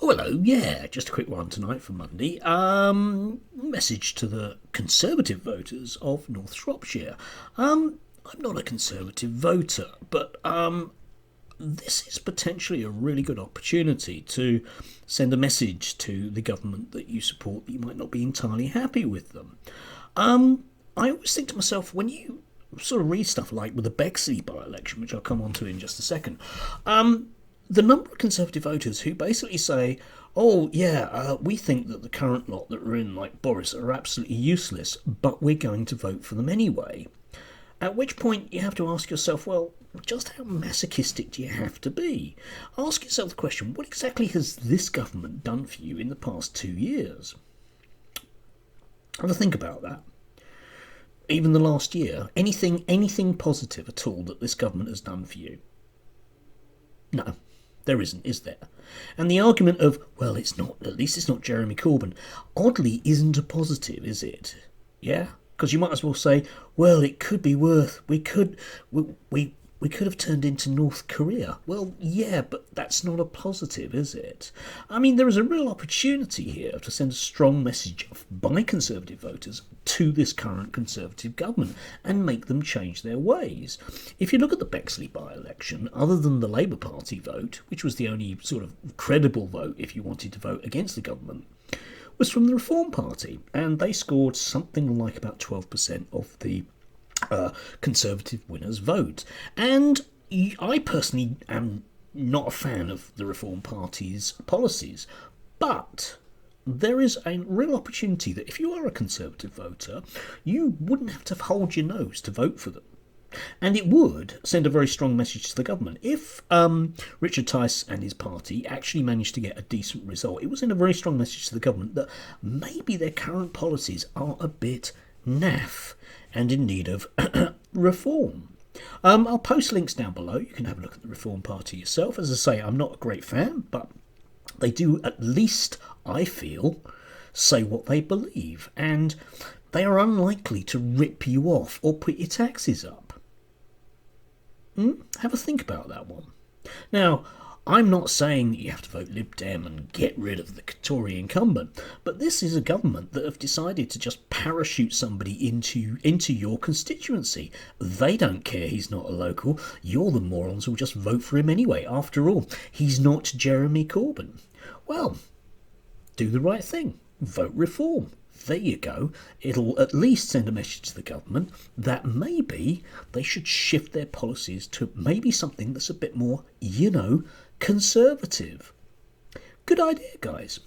Oh, hello. Yeah, just a quick one tonight for Monday. Message to the Conservative voters of North Shropshire. I'm not a Conservative voter, but this is potentially a really good opportunity to send a message to the government that you support that you might not be entirely happy with them. I always think to myself, when you sort of read stuff like with the Bexley by-election, which I'll come on to in just a second, the number of Conservative voters who basically say, oh, yeah, we think that the current lot that are in, like Boris, are absolutely useless, but we're going to vote for them anyway. At which point you have to ask yourself, well, just how masochistic do you have to be? Ask yourself the question, what exactly has this government done for you in the past 2 years? Have a think about that. Even the last year, anything positive at all that this government has done for you? No, there isn't, is there? And the argument of, well, it's not, at least it's not Jeremy Corbyn, oddly isn't a positive, is it? Yeah? Because you might as well say, well, it could be worth, we could have turned into North Korea. Well, yeah, but that's not a positive, is it? I mean, there is a real opportunity here to send a strong message by Conservative voters to this current Conservative government and make them change their ways. If you look at the Bexley by-election, other than the Labour Party vote, which was the only sort of credible vote if you wanted to vote against the government, was from the Reform Party, and they scored something like about 12% of the Conservative winners' vote. And I personally am not a fan of the Reform Party's policies, but there is a real opportunity that if you are a Conservative voter, you wouldn't have to hold your nose to vote for them. And it would send a very strong message to the government. If Richard Tice and his party actually managed to get a decent result, it would send a very strong message to the government that maybe their current policies are a bit naff and in need of reform. I'll post links down below. You can have a look at the Reform Party yourself. As I say, I'm not a great fan, but they do, at least I feel, say what they believe, and they are unlikely to rip you off or put your taxes up. Have a think about that one. Now, I'm not saying that you have to vote Lib Dem and get rid of the Tory incumbent, but this is a government that have decided to just parachute somebody into your constituency. They don't care he's not a local. You're the morons who'll just vote for him anyway. After all, he's not Jeremy Corbyn. Well, do the right thing. Vote Reform. There you go. It'll at least send a message to the government that maybe they should shift their policies to maybe something that's a bit more, conservative. Good idea, guys.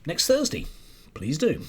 Next Thursday, please do.